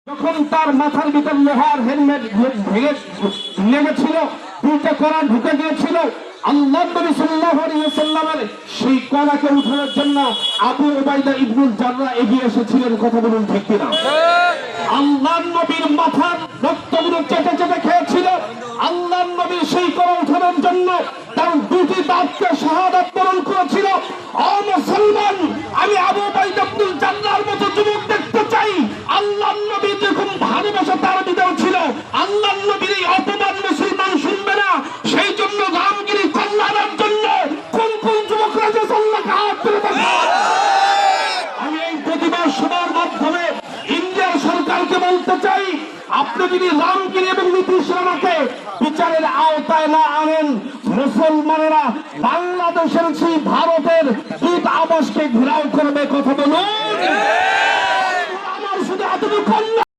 যখন তার মাথার ভিতর লোহার হেলমেট ভেঙে লেগেছিল, দুইটা কড়া ঢুকে গিয়েছিল, আল্লাহ নবী সাল্লাল্লাহু আলাইহি ওয়াসাল্লামের সেই কড়াকে উঠানোর জন্য আবু উবাইদা ইবনুল জাররাহ এগিয়ে এসেছিলেন। কথা বলুন ঠিক কিনা? আল্লাহ নবীর মাথার রক্তগুলো চেটে চেটে খেয়েছিল। আল্লাহ নবী সেই কড়া উঠানোর জন্য তার দুটি দাঁতকে শাহাদাত বরণ করেছিল। ও মুসলমান, আমি আবু উবাইদা ইবনুল জাররাহর মতো যুবক দেখতে চাই। আল্লাহ নবী যখন ভালোবাসা তার ভিতরে ছিল, আল্লাহ নবীর এই অপমান মুসলমান শুনবে না। সেই জন্য রামগিরি কল্যাণের জন্য কোন কোন যুবকরা যে আল্লাহকে হাত তুলে আমি এই প্রতিবাদ সভার মাধ্যমে ইন্ডিয়ার সরকারকে বলতে চাই, আপনি যদি রামগিরি এবং নীতিশ রানাকে বিচারের আওতায় না আনেন, মুসলমানেরা বাংলাদেশের সেই ভারতের দূত আবাসকে ঘেরাও করবে। কথা বলুন। আমার শুধু এতটুকু